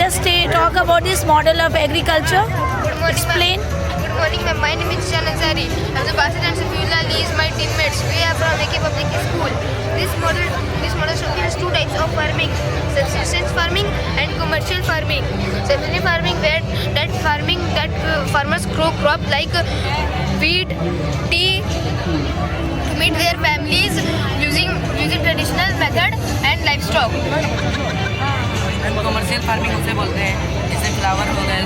just talk about this model of agriculture? Explain. Good morning, ma'am. My name is Janazari. I'm the Basidans of Yulali is my teammates. We are from AK Public School. This model showcases two types of farming: subsistence farming and commercial farming. Subsistence farming, where farmers grow crops like wheat, tea to meet their families using traditional method and livestock. Commercial farming उसे बोलते हैं, जैसे flower हो गए,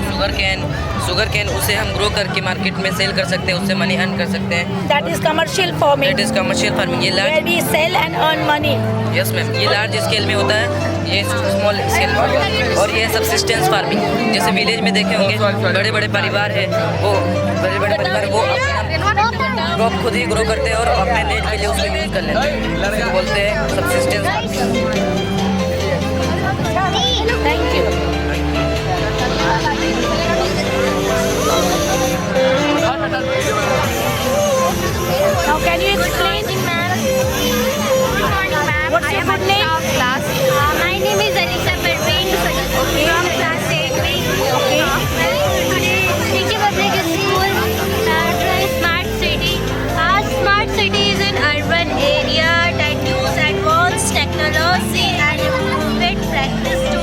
sugar cane उसे हम grow करके market में सेल कर सकते हैं, उससे मनी अर्न कर सकते हैं. That is commercial farming. That is commercial farming. ये Where large, we sell and earn money. Yes ma'am, ये लार्ज स्केल में होता है, ये स्मॉल स्केल में होता है. और ये सब्सिस्टेंस फार्मिंग, जैसे विलेज में देखे होंगे बड़े बड़े परिवार है, वो अपना क्रॉप खुद ही ग्रो करते हैं और अपने नीड के लिए उसको यूज़ कर लेते हैं. उसको बोलते हैं subsistence farming. Thank you. Now can you explain? What's your good name? My name is Alisa Perveen from class 8. Okay. Today, AK Public School tries Smart City. Our Smart City is an urban area that uses advanced technology and improved practice to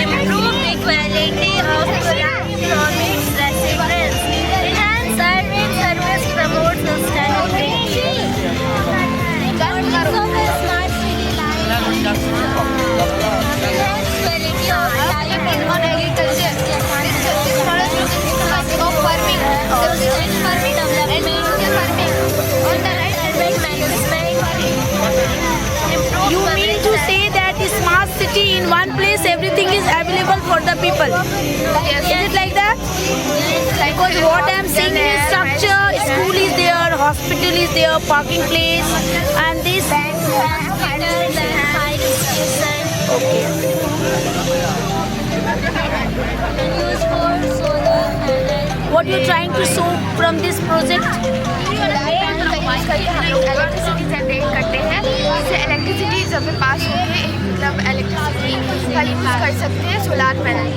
improve the quality of life from its residents. Enhance urban service, promote sustainability. Smart City life. Enhance quality of life On agriculture, this model showcases the types of farming, subsistence farming, and commercial farming. On the right, urban management. You mean to say that the smart city in one place everything is available for the people? yes, Is it like that? Because what I am seeing is structure, school is there, hospital is there, parking place, and this. Hospitals and fire station. Okay. Used for solar panel. What you trying to show from this project? हम लोग electricity generate करते हैं, जिससे electricity जब भी पास होती है मतलब इलेक्ट्रिसिटी का यूज़ कर सकते हैं सोलार पैनल.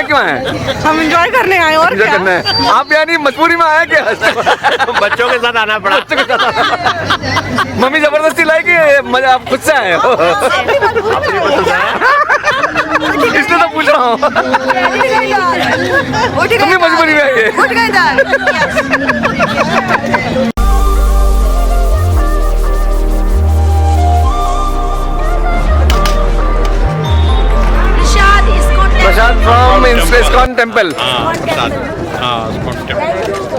क्यों आए? हम एंजॉय करने आए और एंजॉय करना है। आप यानी मजबूरी में आए क्या? बच्चों के साथ आना पड़ा। मम्मी जबरदस्ती लाई कि मजा आप खुद से आए हो? इसलिए तो पूछ रहा हूँ। तुम भी मजबूरी में आए? Prashant from ISKCON temple.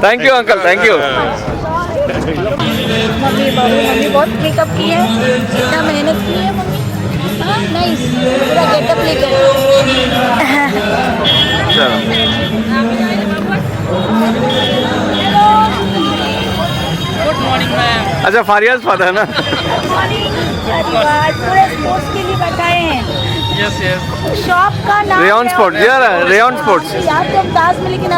Thank you uncle, thank you. Mummy बहुत मेकअप की है, इतना मेहनत की है मम्मी। हाँ नाइस, पूरा गेटअप लेके गुड मॉर्निंग मैम। अच्छा फारियाज फादर है ना? पूरे स्पोर्ट्स के लिए बैठाए हैं। Yes yes. शॉप का नाम रेयन स्पोर्ट्स, यार रेयन स्पोर्ट्स। याद तो दास में, लेकिन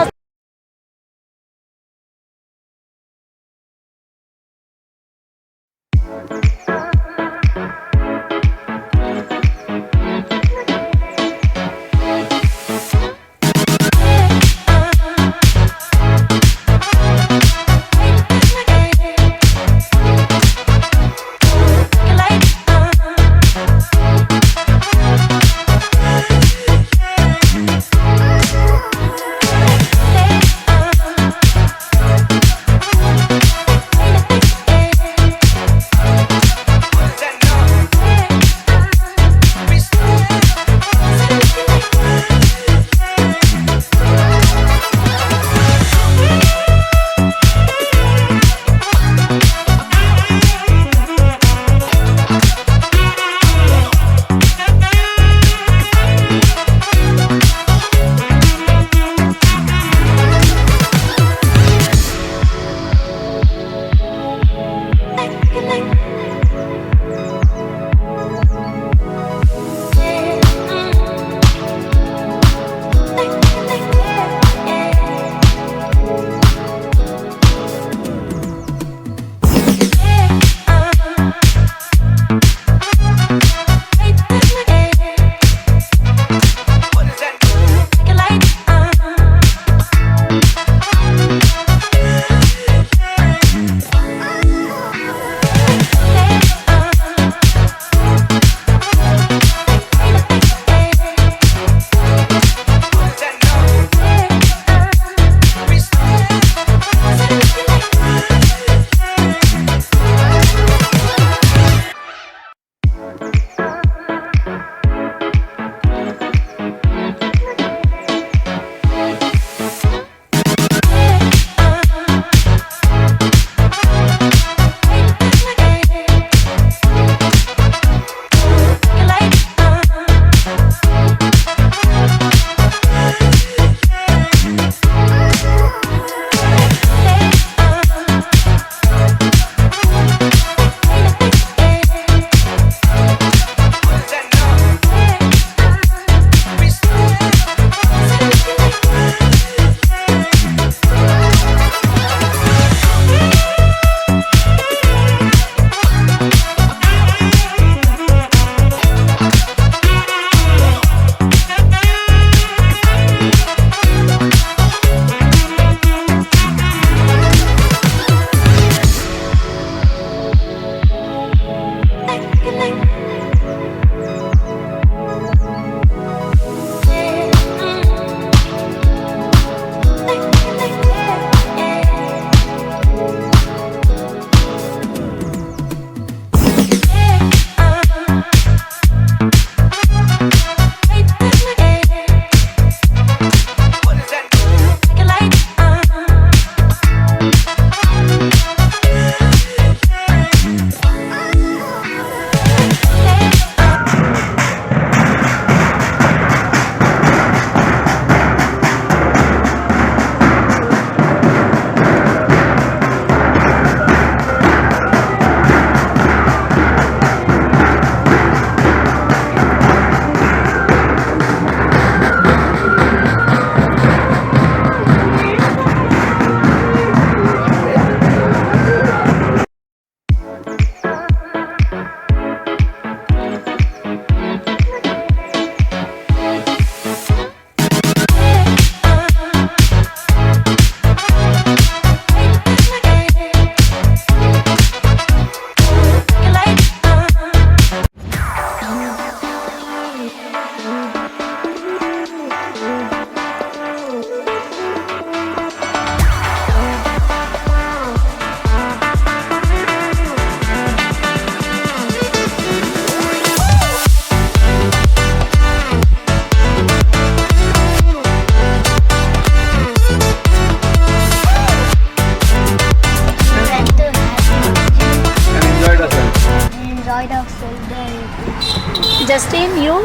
seen you?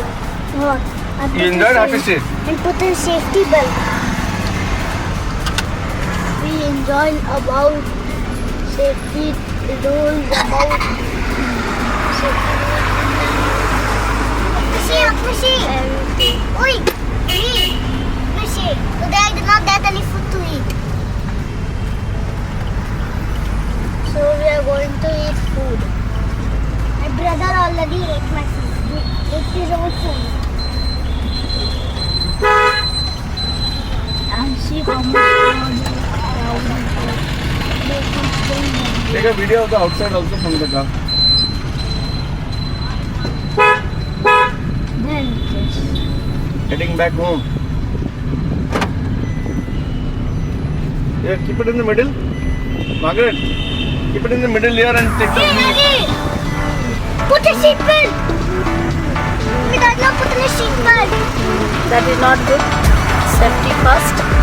What? You enjoyed happy street? And put in safety belt. We enjoy about safety rules about safety rules. Everything. Oi, today I did not get any food to eat. So we are going to eat food. My brother already ate my food. He ate his own food. And see how much Take a video of the outside also from the car. then this. Heading back home. Yeah, keep it in the middle. Margaret, keep it in the middle here and take the Hey, Maggie! Put a seatbelt! We did not put in a seatbelt. That is not good. Safety first.